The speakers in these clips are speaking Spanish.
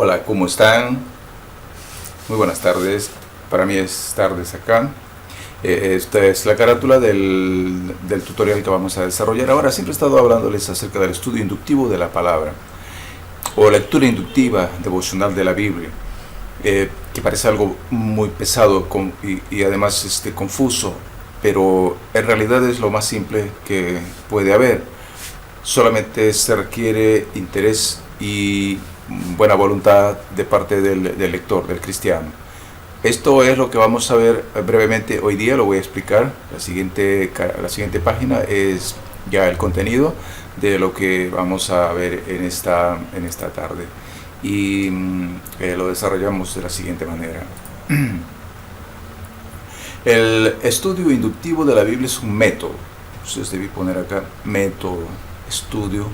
Hola, ¿cómo están? Muy buenas tardes. Para mí es tardes acá. Esta es la carátula del tutorial que vamos a desarrollar ahora. Siempre he estado hablándoles acerca del estudio inductivo de la palabra o lectura inductiva devocional de la Biblia, que parece algo muy pesado y además confuso, pero en realidad es lo más simple que puede haber. Solamente se requiere interés y buena voluntad de parte del lector, del cristiano. Esto es lo que vamos a ver brevemente hoy día, lo voy a explicar. La siguiente página es ya el contenido de lo que vamos a ver en esta tarde. Y lo desarrollamos de la siguiente manera. El estudio inductivo de la Biblia es un método. Entonces debí poner acá método, estudio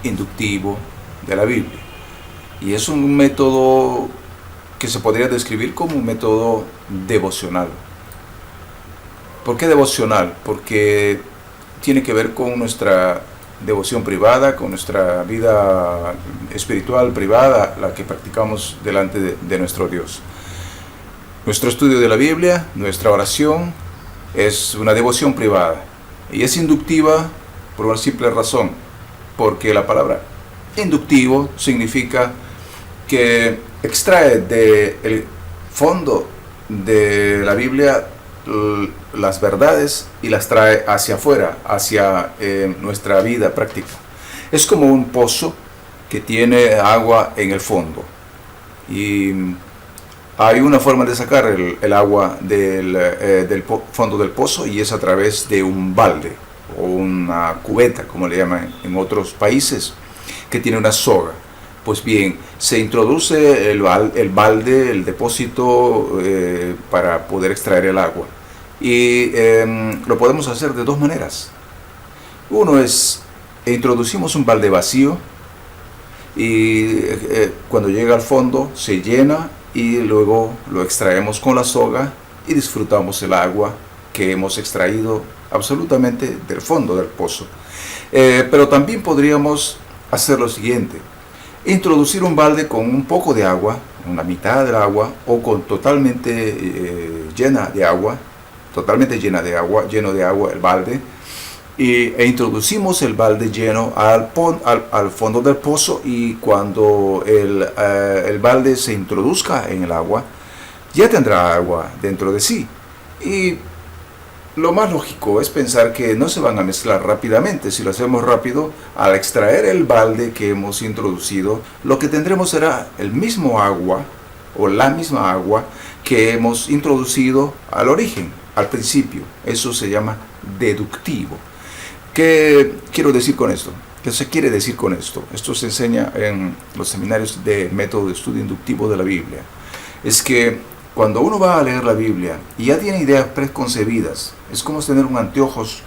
inductivo de la Biblia. Y es un método que se podría describir como un método devocional. ¿Por qué devocional? Porque tiene que ver con nuestra devoción privada, con nuestra vida espiritual privada, la que practicamos delante de nuestro Dios. Nuestro estudio de la Biblia, nuestra oración, es una devoción privada. Y es inductiva por una simple razón, porque la palabra inductivo significa que extrae del fondo de la Biblia las verdades y las trae hacia afuera, hacia nuestra vida práctica. Es como un pozo que tiene agua en el fondo. Y hay una forma de sacar el agua del fondo del pozo, y es a través de un balde o una cubeta, como le llaman en otros países, que tiene una soga. Pues bien, se introduce el balde, el depósito, para poder extraer el agua. Y lo podemos hacer de dos maneras. Uno es, introducimos un balde vacío y cuando llega al fondo se llena, y luego lo extraemos con la soga y disfrutamos el agua que hemos extraído absolutamente del fondo del pozo. Pero también podríamos hacer lo siguiente: introducir un balde con un poco de agua, una mitad del agua, o con totalmente lleno de agua el balde, e introducimos el balde lleno al fondo del pozo, y cuando el balde se introduzca en el agua, ya tendrá agua dentro de sí. Y lo más lógico es pensar que no se van a mezclar rápidamente. Si lo hacemos rápido, al extraer el balde que hemos introducido, lo que tendremos será el mismo agua o la misma agua que hemos introducido al origen, al principio. Eso se llama deductivo. ¿Qué quiero decir con esto? ¿Qué se quiere decir con esto? Esto se enseña en los seminarios de método de estudio inductivo de la Biblia. Es que cuando uno va a leer la Biblia y ya tiene ideas preconcebidas, es como tener un anteojos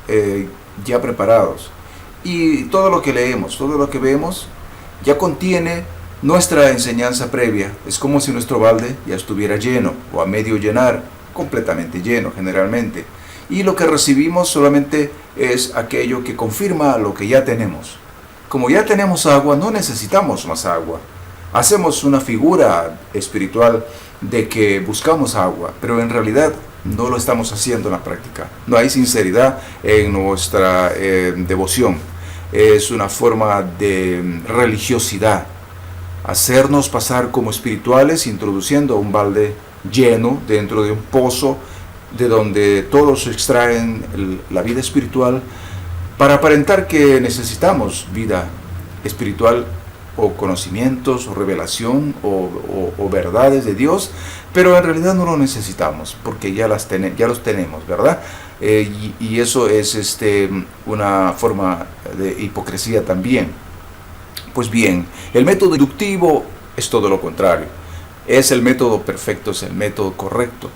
ya preparados, y todo lo que leemos, todo lo que vemos, ya contiene nuestra enseñanza previa. Es como si nuestro balde ya estuviera lleno, o a medio llenar, completamente lleno generalmente, y lo que recibimos solamente es aquello que confirma lo que ya tenemos. Como ya tenemos agua, no necesitamos más agua. Hacemos una figura espiritual de que buscamos agua, pero en realidad no lo estamos haciendo en la práctica. No hay sinceridad en nuestra devoción. Es una forma de religiosidad, hacernos pasar como espirituales, introduciendo un balde lleno dentro de un pozo de donde todos extraen la vida espiritual, para aparentar que necesitamos vida espiritual, o conocimientos, o revelación, o verdades de Dios, pero en realidad no lo necesitamos, porque ya los tenemos, ¿verdad? Y eso es una forma de hipocresía también. Pues bien, el método inductivo es todo lo contrario. Es el método perfecto, es el método correcto.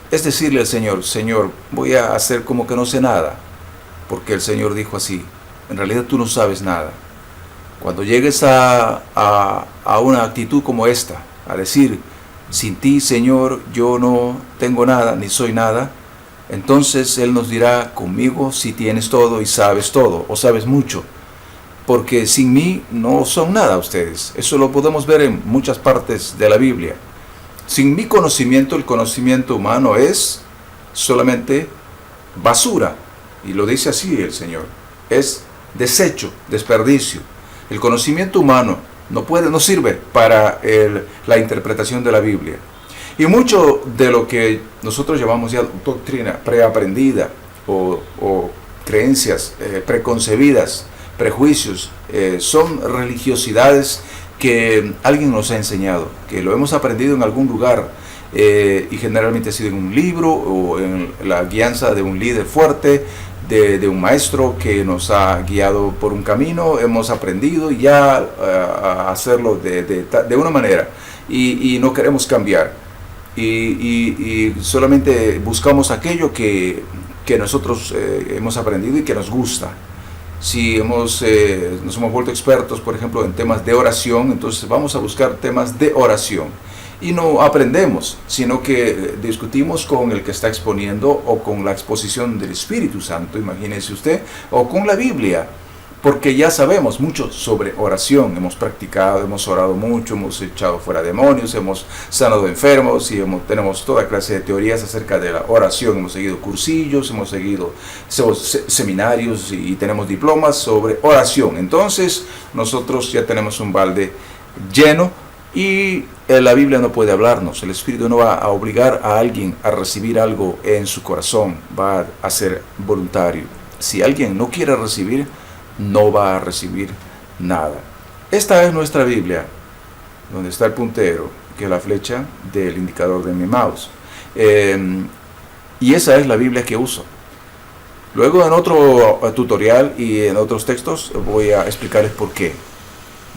Es decirle al Señor: Señor, voy a hacer como que no sé nada, porque el Señor dijo así: en realidad tú no sabes nada. Cuando llegues a una actitud como esta, a decir: sin ti, Señor, yo no tengo nada, ni soy nada, entonces Él nos dirá: conmigo sí tienes todo y sabes todo, o sabes mucho. porque sin mí no son nada ustedes. Eso lo podemos ver en muchas partes de la Biblia. Sin mi conocimiento, el conocimiento humano es solamente basura. Y lo dice así el Señor. Es desecho, desperdicio. El conocimiento humano no sirve para la interpretación de la Biblia. Y mucho de lo que nosotros llamamos ya doctrina preaprendida o creencias preconcebidas, prejuicios, son religiosidades que alguien nos ha enseñado, que lo hemos aprendido en algún lugar, y generalmente ha sido en un libro o en la guianza de un líder fuerte, de un maestro que nos ha guiado por un camino. Hemos aprendido ya a hacerlo de una manera y no queremos cambiar, y solamente buscamos aquello que nosotros hemos aprendido y que nos gusta. Si nos hemos vuelto expertos, por ejemplo, en temas de oración, entonces vamos a buscar temas de oración. Y no aprendemos, sino que discutimos con el que está exponiendo, o con la exposición del Espíritu Santo, imagínese usted, o con la Biblia, porque ya sabemos mucho sobre oración. Hemos practicado, hemos orado mucho, hemos echado fuera demonios, hemos sanado enfermos, y tenemos toda clase de teorías acerca de la oración. Hemos seguido cursillos, hemos seguido seminarios y tenemos diplomas sobre oración. Entonces nosotros ya tenemos un balde lleno, y la Biblia no puede hablarnos. El Espíritu no va a obligar a alguien a recibir algo en su corazón, va a ser voluntario. Si alguien no quiere recibir, no va a recibir nada. Esta es nuestra Biblia, donde está el puntero, que es la flecha del indicador de mi mouse. Y esa es la Biblia que uso. Luego, en otro tutorial y en otros textos, voy a explicarles por qué.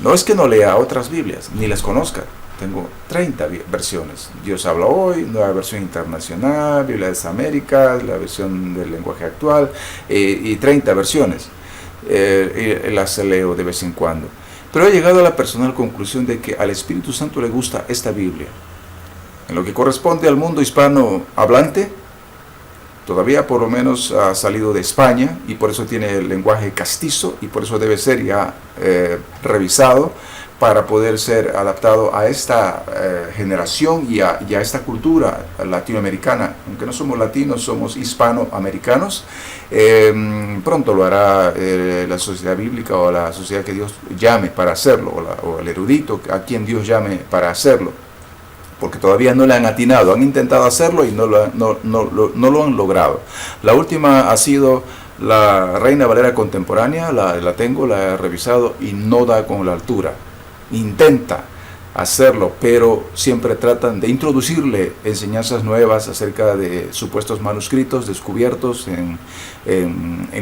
No es que no lea otras Biblias, ni las conozca. Tengo 30 versiones. Dios habla hoy, nueva versión internacional, Biblia de las Américas, la versión del lenguaje actual, y 30 versiones. Las leo de vez en cuando. Pero he llegado a la personal conclusión de que al Espíritu Santo le gusta esta Biblia. En lo que corresponde al mundo hispano hablante, todavía por lo menos ha salido de España, y por eso tiene el lenguaje castizo, y por eso debe ser ya revisado para poder ser adaptado a esta generación y a esta cultura latinoamericana. Aunque no somos latinos, somos hispanoamericanos. Pronto lo hará la sociedad bíblica, o la sociedad que Dios llame para hacerlo, o el erudito a quien Dios llame para hacerlo, porque todavía no le han atinado. Han intentado hacerlo y no lo han logrado. La última ha sido la Reina Valera contemporánea. La he revisado y no da con la altura. Intenta hacerlo, pero siempre tratan de introducirle enseñanzas nuevas acerca de supuestos manuscritos descubiertos en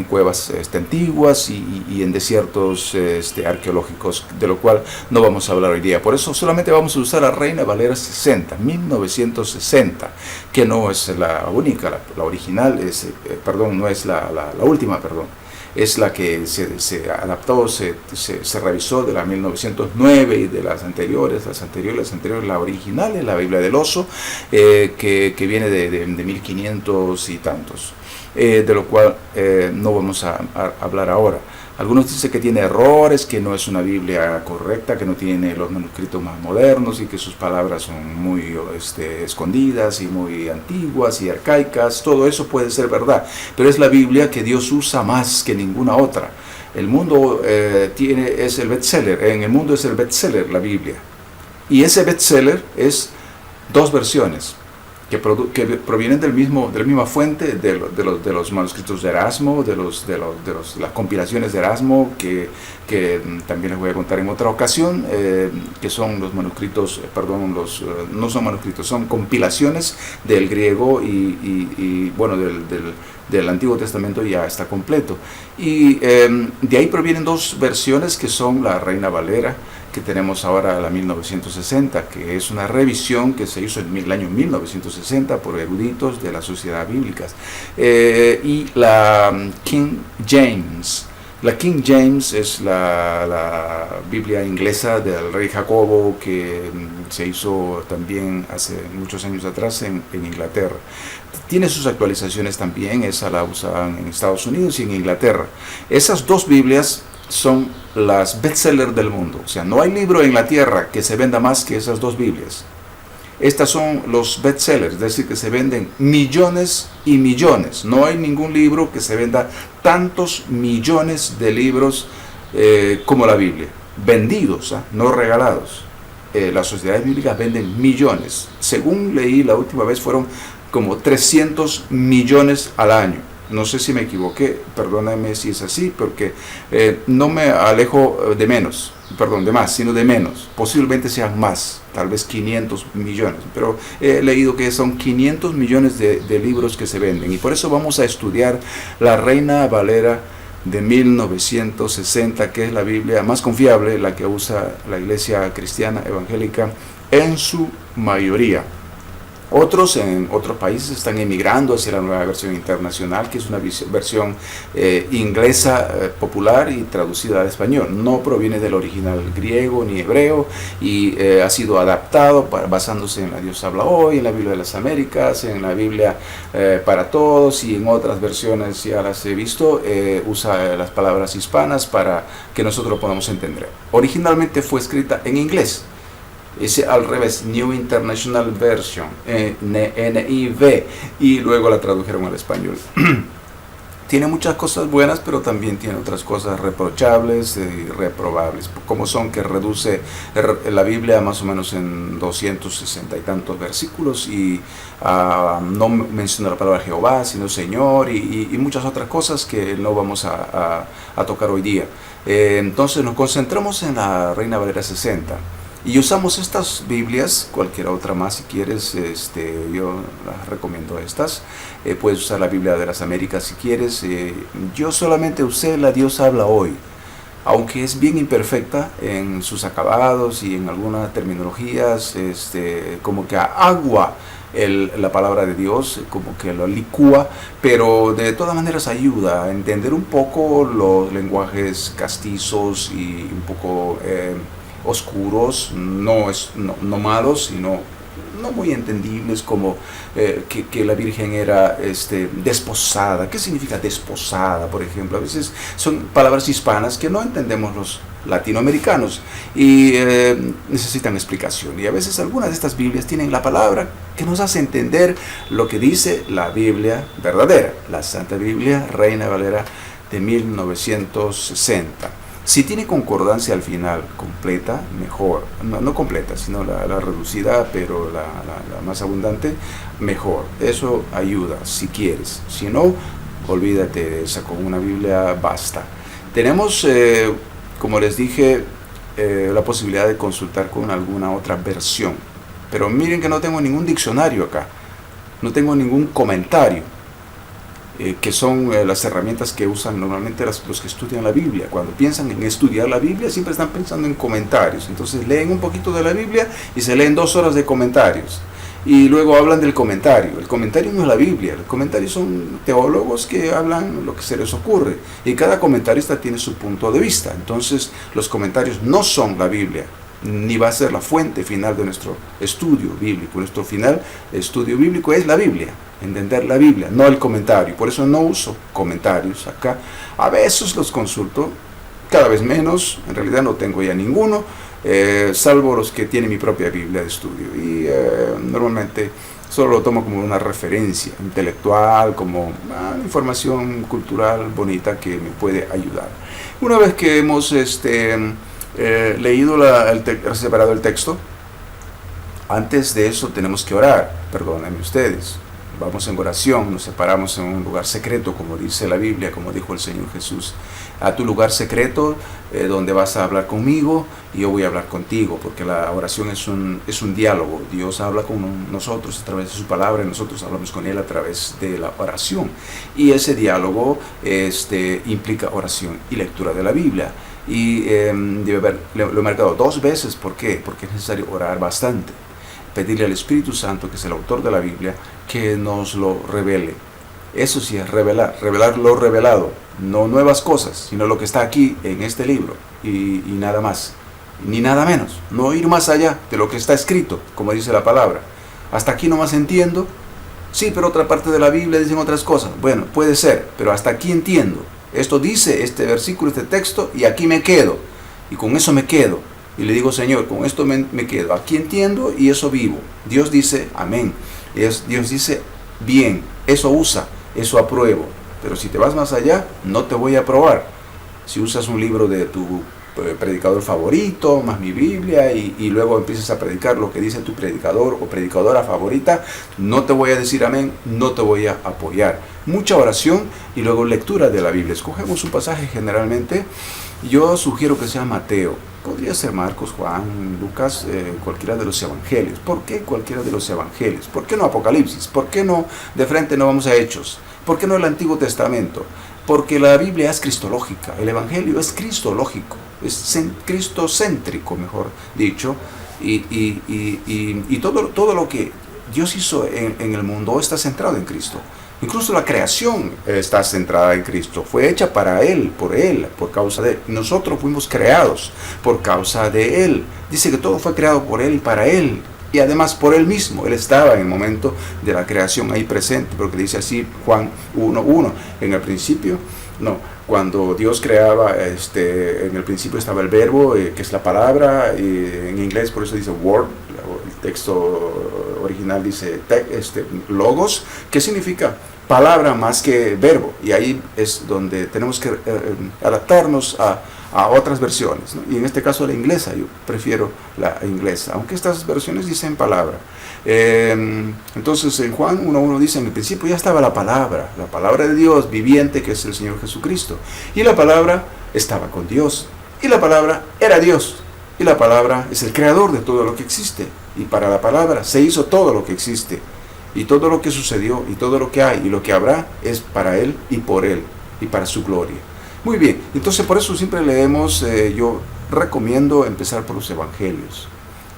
cuevas antiguas y en desiertos arqueológicos, de lo cual no vamos a hablar hoy día. Por eso solamente vamos a usar la Reina Valera 1960, que no es la única, la original, no es la última, es la que se adaptó, se revisó de la 1909 y de las anteriores, la original es la Biblia del Oso, que viene de 1500 y tantos, de lo cual no vamos a hablar ahora. Algunos dicen que tiene errores, que no es una Biblia correcta, que no tiene los manuscritos más modernos y que sus palabras son muy escondidas y muy antiguas y arcaicas. Todo eso puede ser verdad, pero es la Biblia que Dios usa más que ninguna otra. El mundo es el bestseller, en el mundo es el bestseller la Biblia. Y ese bestseller es dos versiones que provienen de la misma fuente, de los manuscritos de Erasmo, de las compilaciones de Erasmo, que también les voy a contar en otra ocasión, que son los manuscritos, no son manuscritos, son compilaciones del griego y bueno, del Antiguo Testamento ya está completo. Y de ahí provienen dos versiones que son la Reina Valera, que tenemos ahora, la 1960, que es una revisión que se hizo en el año 1960 por eruditos de la sociedad bíblica, y la King James. La King James es la Biblia inglesa del rey Jacobo, que se hizo también hace muchos años atrás en Inglaterra. Tiene sus actualizaciones también, esa la usan en Estados Unidos y en Inglaterra. Esas dos Biblias son las bestsellers del mundo. O sea, no hay libro en la tierra que se venda más que esas dos Biblias. Estas son los bestsellers, es decir, que se venden millones y millones. No hay ningún libro que se venda tantos millones de libros como la Biblia. Vendidos, no regalados. Las sociedades bíblicas venden millones. Según leí la última vez, fueron como 300 millones al año. No sé si me equivoqué, perdóname si es así, porque no me alejo de menos, perdón, de más, sino de menos. Posiblemente sean más, tal vez 500 millones, pero he leído que son 500 millones de libros que se venden. Y por eso vamos a estudiar la Reina Valera de 1960, que es la Biblia más confiable, la que usa la iglesia cristiana evangélica en su mayoría. Otros en otros países están emigrando hacia la nueva versión internacional, que es una versión inglesa popular y traducida al español. No proviene del original griego ni hebreo y ha sido adaptado basándose en la Dios habla hoy, en la Biblia de las Américas, en la Biblia para todos y en otras versiones, ya las he visto, usa las palabras hispanas para que nosotros lo podamos entender. Originalmente fue escrita en inglés. Es al revés, New International Version, NIV, y luego la tradujeron al español. Tiene muchas cosas buenas, pero también tiene otras cosas reprochables y reprobables, como son que reduce la Biblia más o menos en 260 y tantos versículos y no menciona la palabra Jehová, sino Señor y muchas otras cosas que no vamos a tocar hoy día. Entonces nos concentramos en la Reina Valera 60. Y usamos estas Biblias, cualquier otra más si quieres, yo las recomiendo estas. Puedes usar la Biblia de las Américas si quieres. Yo solamente usé la Dios habla hoy, aunque es bien imperfecta en sus acabados y en algunas terminologías, como que agua la palabra de Dios, como que lo licúa, pero de todas maneras ayuda a entender un poco los lenguajes castizos y un poco oscuros, no malos, sino no muy entendibles, como que la Virgen era desposada. ¿Qué significa desposada, por ejemplo? A veces son palabras hispanas que no entendemos los latinoamericanos y necesitan explicación. Y a veces algunas de estas Biblias tienen la palabra que nos hace entender lo que dice la Biblia verdadera, la Santa Biblia Reina Valera de 1960. Si tiene concordancia al final completa, mejor. No completa, sino la reducida, pero la más abundante, mejor. Eso ayuda, si quieres. Si no, olvídate de esa. Con una Biblia basta. Tenemos, como les dije, la posibilidad de consultar con alguna otra versión. Pero miren que no tengo ningún diccionario acá. No tengo ningún comentario. Que son las herramientas que usan normalmente los que estudian la Biblia. Cuando piensan en estudiar la Biblia, siempre están pensando en comentarios. Entonces leen un poquito de la Biblia y se leen 2 horas de comentarios. Y luego hablan del comentario. El comentario no es la Biblia. El comentario son teólogos que hablan lo que se les ocurre. Y cada comentarista tiene su punto de vista. Entonces los comentarios no son la Biblia, ni va a ser la fuente final de nuestro estudio bíblico. Nuestro final estudio bíblico es la Biblia, entender la Biblia, no el comentario. Por eso no uso comentarios acá. A veces los consulto, cada vez menos, en realidad no tengo ya ninguno, salvo los que tienen mi propia Biblia de estudio. Y normalmente solo lo tomo como una referencia intelectual, como información cultural bonita que me puede ayudar. Una vez que hemos leído separado el texto, antes de eso tenemos que orar. Perdónenme ustedes, vamos en oración, nos separamos en un lugar secreto, como dice la Biblia, como dijo el Señor Jesús: a tu lugar secreto, donde vas a hablar conmigo y yo voy a hablar contigo, porque la oración es un diálogo. Dios habla con nosotros a través de su palabra y nosotros hablamos con Él a través de la oración, y ese diálogo implica oración y lectura de la Biblia. Y lo he marcado 2 veces. ¿Por qué? Porque es necesario orar bastante, pedirle al Espíritu Santo, que es el autor de la Biblia, que nos lo revele. Eso sí es revelar lo revelado, no nuevas cosas, sino lo que está aquí en este libro y nada más, ni nada menos. No ir más allá de lo que está escrito, como dice la palabra. Hasta aquí nomás entiendo. Sí, pero otra parte de la Biblia dicen otras cosas. Bueno, puede ser, pero hasta aquí entiendo. Esto dice este versículo, este texto, y aquí me quedo. Y con eso me quedo. Y le digo, Señor, con esto me quedo. Aquí entiendo y eso vivo. Dios dice, amén. Dios dice, bien, eso usa, eso apruebo. Pero si te vas más allá, no te voy a aprobar. Si usas un libro de tu predicador favorito, más mi Biblia, y luego empiezas a predicar lo que dice tu predicador o predicadora favorita, no te voy a decir amén, no te voy a apoyar. Mucha oración y luego lectura de la Biblia. Escogemos un pasaje generalmente. Yo sugiero que sea Mateo. Podría ser Marcos, Juan, Lucas, cualquiera de los evangelios. ¿Por qué cualquiera de los evangelios? ¿Por qué no Apocalipsis? ¿Por qué no de frente no vamos a Hechos? ¿Por qué no el Antiguo Testamento? Porque la Biblia es cristológica, el Evangelio es cristológico, es cristocéntrico, mejor dicho, y todo lo que Dios hizo en el mundo está centrado en Cristo. Incluso la creación está centrada en Cristo, fue hecha para Él, por causa de Él. Nosotros fuimos creados por causa de Él. Dice que todo fue creado por Él y para Él. Y además por Él mismo, Él estaba en el momento de la creación ahí presente, porque dice así Juan 1:1, en el principio, cuando Dios creaba, en el principio estaba el verbo, que es la palabra, y en inglés por eso dice word, el texto original dice logos, que significa palabra más que verbo, y ahí es donde tenemos que adaptarnos a otras versiones, ¿no? Y en este caso la inglesa, yo prefiero la inglesa, aunque estas versiones dicen palabra. Entonces en Juan 1:1 dice, en el principio ya estaba la palabra de Dios viviente, que es el Señor Jesucristo, y la palabra estaba con Dios, y la palabra era Dios, y la palabra es el creador de todo lo que existe, y para la palabra se hizo todo lo que existe, y todo lo que sucedió, y todo lo que hay, y lo que habrá, es para Él, y por Él, y para su gloria. Muy bien, entonces por eso siempre leemos, yo recomiendo empezar por los evangelios.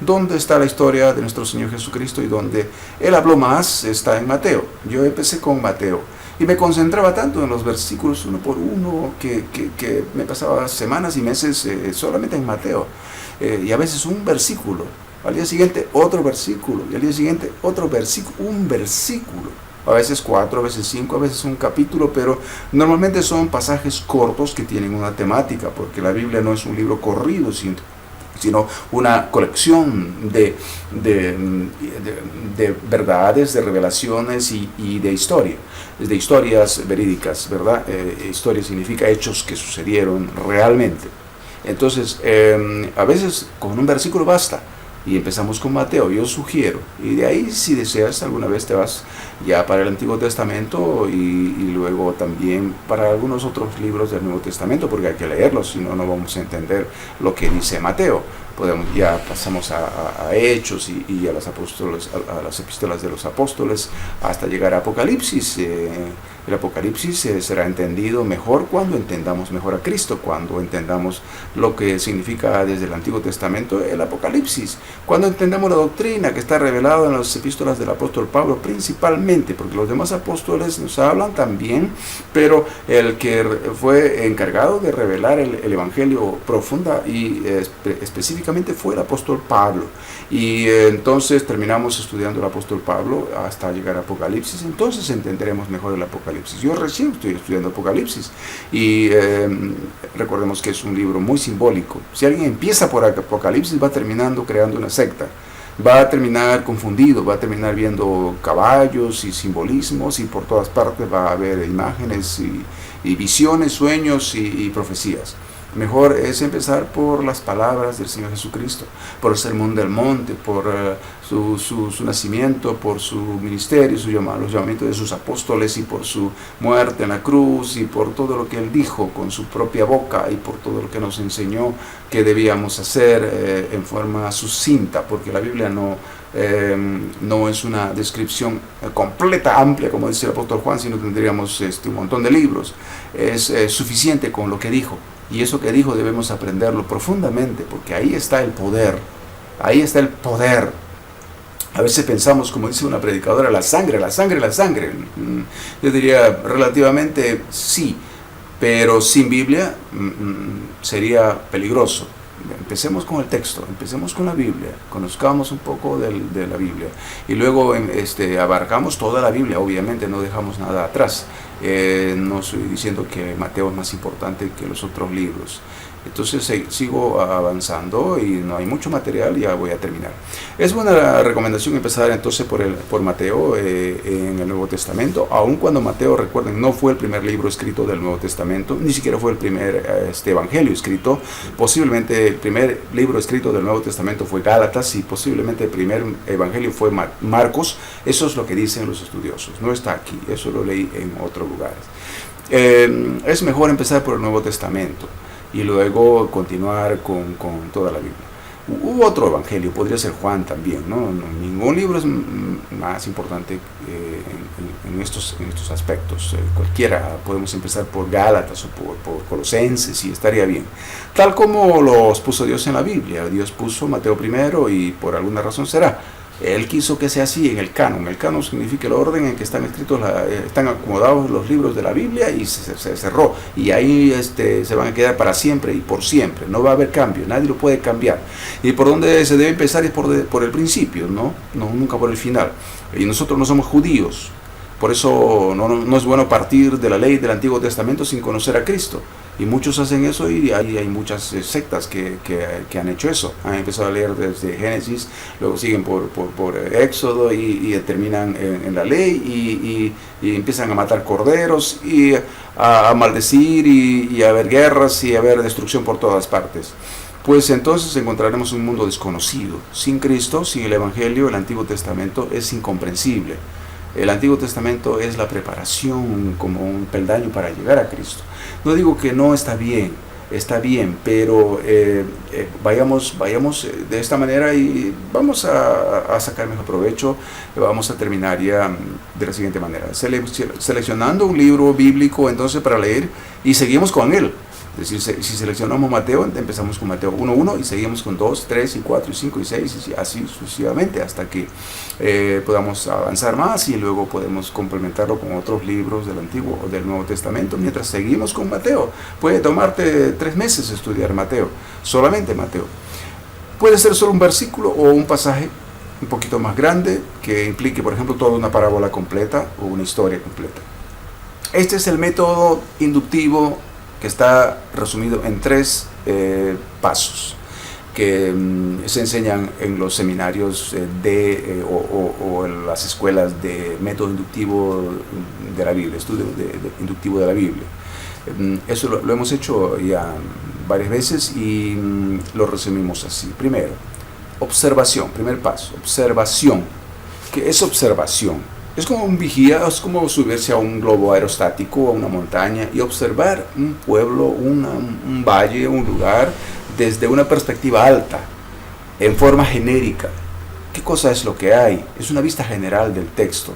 ¿Dónde está la historia de nuestro Señor Jesucristo y donde Él habló más? Está en Mateo. Yo empecé con Mateo y me concentraba tanto en los versículos uno por uno que me pasaba semanas y meses solamente en Mateo. Y a veces un versículo, al día siguiente otro versículo, y al día siguiente otro versículo, un versículo. A veces 4, a veces 5, a veces un capítulo, pero normalmente son pasajes cortos que tienen una temática, porque la Biblia no es un libro corrido, sino una colección de verdades, de revelaciones y de historia, de historias verídicas, ¿verdad? Historia significa hechos que sucedieron realmente. Entonces, a veces con un versículo basta. Y empezamos con Mateo, yo sugiero. Y de ahí, si deseas, alguna vez te vas ya para el Antiguo Testamento y luego también para algunos otros libros del Nuevo Testamento, porque hay que leerlos, si no, no vamos a entender lo que dice Mateo. Ya pasamos a Hechos y a las epístolas de los apóstoles hasta llegar a Apocalipsis. El Apocalipsis será entendido mejor cuando entendamos mejor a Cristo, cuando entendamos lo que significa desde el Antiguo Testamento el Apocalipsis, cuando entendamos la doctrina que está revelada en las epístolas del apóstol Pablo principalmente, porque los demás apóstoles nos hablan también, pero el que fue encargado de revelar el Evangelio profunda y específicamente fue el apóstol Pablo. Y entonces terminamos estudiando el apóstol Pablo hasta llegar a Apocalipsis, entonces entenderemos mejor el Apocalipsis. Yo recién estoy estudiando Apocalipsis y recordemos que es un libro muy simbólico. Si alguien empieza por Apocalipsis va terminando creando una secta, va a terminar confundido, va a terminar viendo caballos y simbolismos y por todas partes va a haber imágenes y visiones, sueños y profecías. Mejor es empezar por las palabras del Señor Jesucristo, por el Sermón del Monte, por su nacimiento, por su ministerio, los llamamientos de sus apóstoles y por su muerte en la cruz y por todo lo que Él dijo con su propia boca y por todo lo que nos enseñó que debíamos hacer en forma sucinta, porque la Biblia no es una descripción completa, amplia, como dice el apóstol Juan, sino tendríamos un montón de libros. Es suficiente con lo que dijo. Y eso que dijo debemos aprenderlo profundamente, porque ahí está el poder. Ahí está el poder. A veces pensamos, como dice una predicadora, la sangre. Yo diría relativamente sí, pero sin Biblia sería peligroso. empecemos con el texto, empecemos con la Biblia, conozcamos un poco de la Biblia y luego abarcamos toda la Biblia, obviamente no dejamos nada atrás. No estoy diciendo que Mateo es más importante que los otros libros. Entonces sigo avanzando y no hay mucho material, ya voy a terminar. Es buena recomendación empezar entonces por Mateo en el Nuevo Testamento, aun cuando Mateo, recuerden, no fue el primer libro escrito del Nuevo Testamento, ni siquiera fue el primer evangelio escrito. Posiblemente el primer libro escrito del Nuevo Testamento fue Gálatas y posiblemente el primer evangelio fue Marcos. Eso es lo que dicen los estudiosos, no está aquí, eso lo leí en otros lugares. Es mejor empezar por el Nuevo Testamento y luego continuar con toda la Biblia. Hubo otro evangelio, podría ser Juan también, ¿no? Ningún libro es más importante en estos aspectos. Cualquiera, podemos empezar por Gálatas o por Colosenses y estaría bien. Tal como los puso Dios en la Biblia. Dios puso Mateo primero y por alguna razón será. Él quiso que sea así en el canon. El canon significa el orden en que están escritos, están acomodados los libros de la Biblia y se cerró. Y ahí se van a quedar para siempre y por siempre. No va a haber cambio, nadie lo puede cambiar. Y por donde se debe empezar es por el principio, ¿no? Nunca por el final. Y nosotros no somos judíos. Por eso no es bueno partir de la ley del Antiguo Testamento sin conocer a Cristo. Y muchos hacen eso y hay muchas sectas que han hecho eso. Han empezado a leer desde Génesis, luego siguen por Éxodo y terminan en la ley y empiezan a matar corderos y a maldecir y a haber guerras y a haber destrucción por todas partes. Pues entonces encontraremos un mundo desconocido. Sin Cristo, sin el Evangelio, el Antiguo Testamento es incomprensible. El Antiguo Testamento es la preparación como un peldaño para llegar a Cristo. No digo que no está bien, pero vayamos de esta manera y vamos a sacar mejor provecho. Vamos a terminar ya de la siguiente manera, seleccionando un libro bíblico entonces para leer y seguimos con él. Es decir, si seleccionamos Mateo, empezamos con Mateo 1.1 y seguimos con 2, 3, y 4, y 5, y 6, y así sucesivamente hasta que podamos avanzar más y luego podemos complementarlo con otros libros del Antiguo o del Nuevo Testamento. Mientras seguimos con Mateo, puede tomarte 3 meses estudiar Mateo, solamente Mateo. Puede ser solo un versículo o un pasaje un poquito más grande que implique, por ejemplo, toda una parábola completa o una historia completa. Este es el método inductivo que está resumido en 3 pasos que se enseñan en los seminarios o en las escuelas de método inductivo de la Biblia, estudio inductivo de la Biblia. Eso lo hemos hecho ya varias veces y lo resumimos así. Primero, observación, primer paso, observación. ¿Qué es observación? Es como un vigía, es como subirse a un globo aerostático, a una montaña y observar un pueblo, un valle, un lugar desde una perspectiva alta, en forma genérica. ¿Qué cosa es lo que hay? Es una vista general del texto.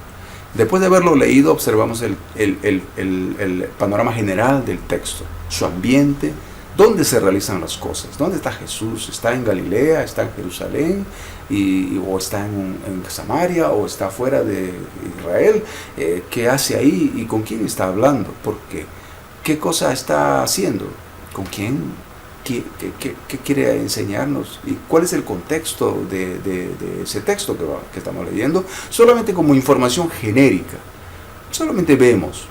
Después de haberlo leído, observamos el panorama general del texto, su ambiente, dónde se realizan las cosas, dónde está Jesús, está en Galilea, está en Jerusalén, o está en Samaria, o está fuera de Israel. ¿Qué hace ahí y con quién está hablando? ¿Por qué? ¿Qué cosa está haciendo? ¿Con quién? ¿Qué quiere enseñarnos? ¿Y cuál es el contexto de ese texto que estamos leyendo? Solamente como información genérica. Solamente vemos,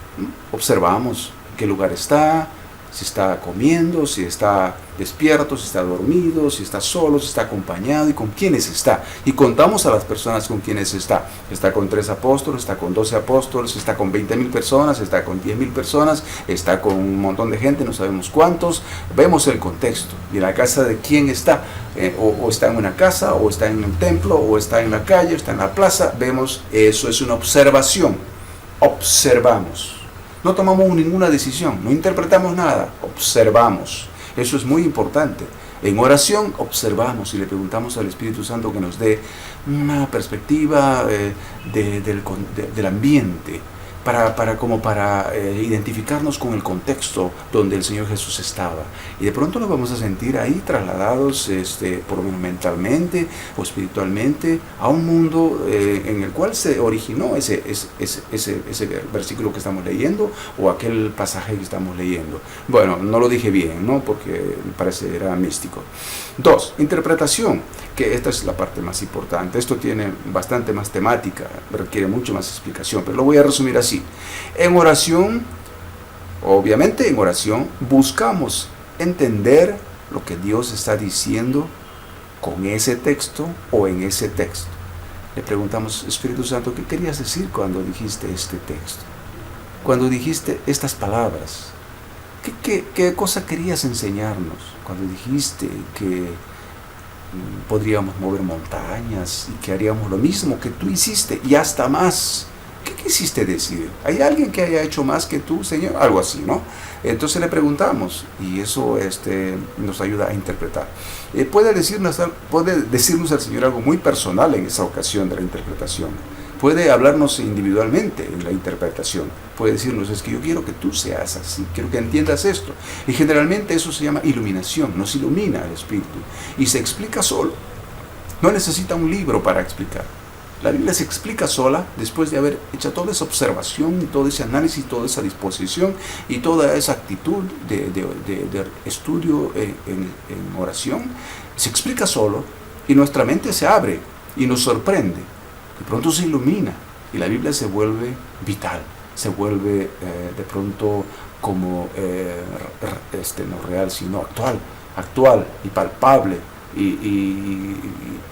observamos en qué lugar está, si está comiendo, si está despierto, si está dormido, si está solo, si está acompañado y con quiénes está. Y contamos a las personas con quienes está. Está con 3 apóstoles, está con 12 apóstoles, está con 20,000 personas, está con 10,000 personas, está con un montón de gente, no sabemos cuántos. Vemos el contexto. Y en la casa de quién está. O está en una casa, o está en un templo, o está en la calle, o está en la plaza. Vemos, eso es una observación. Observamos. No tomamos ninguna decisión, no interpretamos nada, observamos. Eso es muy importante. En oración observamos y le preguntamos al Espíritu Santo que nos dé una perspectiva del ambiente, para identificarnos con el contexto donde el Señor Jesús estaba. Y de pronto nos vamos a sentir ahí trasladados, por lo menos mentalmente o espiritualmente, a un mundo en el cual se originó ese versículo que estamos leyendo o aquel pasaje que estamos leyendo. Bueno, no lo dije bien, ¿no? Porque me parece era místico. 2. Interpretación, que esta es la parte más importante. Esto tiene bastante más temática, requiere mucho más explicación, pero lo voy a resumir así. En oración, obviamente en oración, buscamos entender lo que Dios está diciendo con ese texto o en ese texto. Le preguntamos, Espíritu Santo, ¿qué querías decir cuando dijiste este texto? Cuando dijiste estas palabras, ¿qué cosa querías enseñarnos? Cuando dijiste que podríamos mover montañas y que haríamos lo mismo que tú hiciste y hasta más. ¿Qué quisiste decir? ¿Hay alguien que haya hecho más que tú, Señor? Algo así, ¿no? Entonces le preguntamos y eso nos ayuda a interpretar. Puede decirnos al Señor algo muy personal en esa ocasión de la interpretación. Puede hablarnos individualmente en la interpretación. Puede decirnos, es que yo quiero que tú seas así, quiero que entiendas esto. Y generalmente eso se llama iluminación, nos ilumina el Espíritu. Y se explica solo. No necesita un libro para explicar. La Biblia se explica sola después de haber hecho toda esa observación, y todo ese análisis, toda esa disposición y toda esa actitud de estudio en oración. Se explica solo y nuestra mente se abre y nos sorprende. De pronto se ilumina y la Biblia se vuelve vital, se vuelve de pronto como no real, sino actual y palpable. Y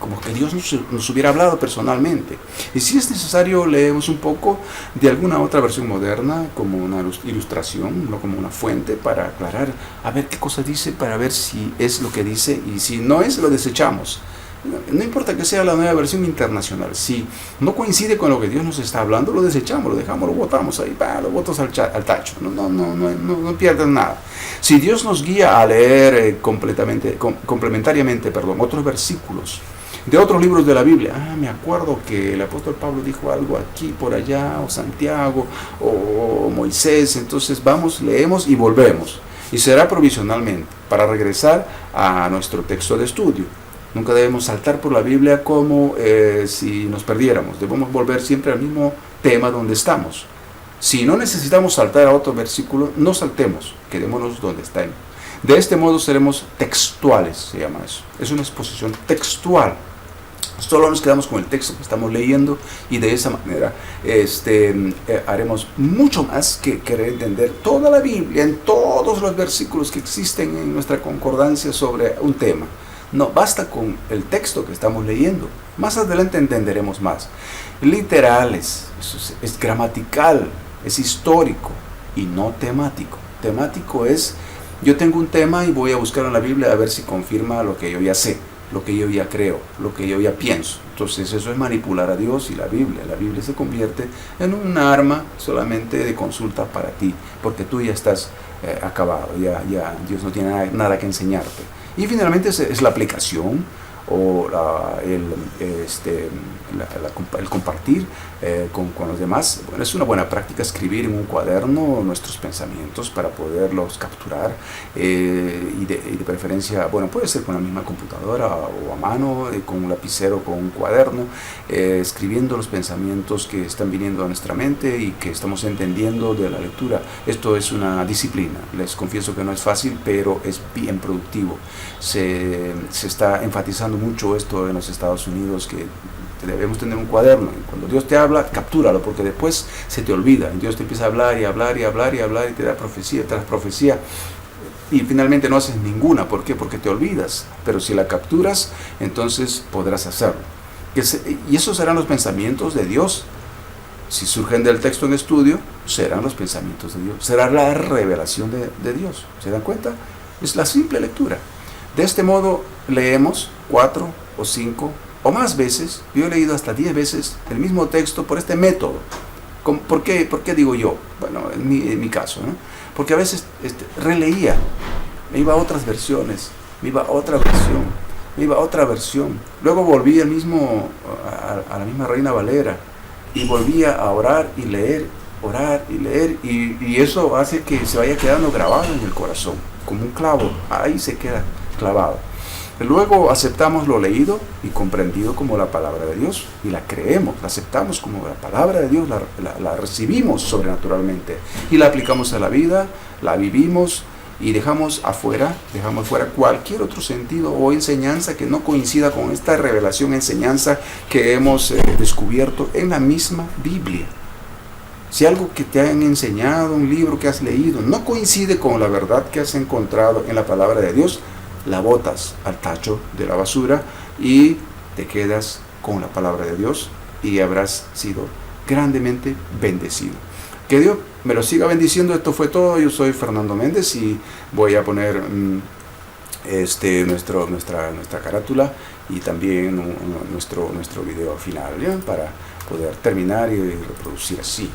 como que Dios nos hubiera hablado personalmente. Y si es necesario, leemos un poco de alguna otra versión moderna, como una ilustración, no como una fuente, para aclarar, a ver qué cosa dice, para ver si es lo que dice, y si no es, lo desechamos. No importa que sea la nueva versión internacional, si no coincide con lo que Dios nos está hablando, lo desechamos, lo dejamos, lo botamos ahí, lo botas al tacho, no pierdas nada. Si Dios nos guía a leer complementariamente, otros versículos de otros libros de la Biblia, me acuerdo que el apóstol Pablo dijo algo aquí, por allá, o Santiago, o Moisés, entonces vamos, leemos y volvemos, y será provisionalmente, para regresar a nuestro texto de estudio. Nunca debemos saltar por la Biblia como si nos perdiéramos. Debemos volver siempre al mismo tema donde estamos. Si no necesitamos saltar a otro versículo, no saltemos, quedémonos donde estemos. De este modo seremos textuales, se llama eso. Es una exposición textual. Solo nos quedamos con el texto que estamos leyendo y de esa manera haremos mucho más que querer entender toda la Biblia en todos los versículos que existen en nuestra concordancia sobre un tema. No, basta con el texto que estamos leyendo. Más adelante entenderemos más. Literales, es gramatical, es histórico y no temático. Temático es, yo tengo un tema y voy a buscar en la Biblia a ver si confirma lo que yo ya sé, lo que yo ya creo, lo que yo ya pienso. Entonces eso es manipular a Dios y la Biblia. La Biblia se convierte en un arma solamente de consulta para ti, porque tú ya estás acabado, ya Dios no tiene nada que enseñarte. Y finalmente es la aplicación o el compartir con los demás. Bueno, es una buena práctica escribir en un cuaderno nuestros pensamientos para poderlos capturar y de preferencia, bueno, puede ser con la misma computadora o a mano, con un lapicero, con un cuaderno, escribiendo los pensamientos que están viniendo a nuestra mente y que estamos entendiendo de la lectura. Esto es una disciplina, les confieso que no es fácil, pero es bien productivo. Se está enfatizando mucho esto en los Estados Unidos, que debemos tener un cuaderno, y cuando Dios te habla, captúralo, porque después se te olvida, y Dios te empieza a hablar y hablar y hablar y hablar, y te da profecía tras profecía, y finalmente no haces ninguna. ¿Por qué? Porque te olvidas, pero si la capturas, entonces podrás hacerlo. Y esos serán los pensamientos de Dios. Si surgen del texto en estudio, serán los pensamientos de Dios, será la revelación de Dios. ¿Se dan cuenta? Es la simple lectura. De este modo leemos 4 o 5 o más veces. Yo he leído hasta 10 veces el mismo texto por este método. ¿Por qué digo yo? Bueno, en mi caso, ¿no? Porque a veces releía, me iba a otras versiones, me iba a otra versión, me iba a otra versión. Luego volví a la misma Reina Valera y volvía a orar y leer orar y leer, y eso hace que se vaya quedando grabado en el corazón, como un clavo, ahí se queda clavado. Luego aceptamos lo leído y comprendido como la palabra de Dios y la creemos, la aceptamos como la palabra de Dios, la recibimos sobrenaturalmente y la aplicamos a la vida, la vivimos y dejamos afuera cualquier otro sentido o enseñanza que no coincida con esta revelación, enseñanza que hemos descubierto en la misma Biblia. Si algo que te han enseñado, un libro que has leído, no coincide con la verdad que has encontrado en la palabra de Dios, la botas al tacho de la basura y te quedas con la palabra de Dios y habrás sido grandemente bendecido. Que Dios me lo siga bendiciendo. Esto fue todo. Yo soy Fernando Méndez y voy a poner nuestra carátula y también nuestro video final, ¿ya? Para poder terminar y reproducir así.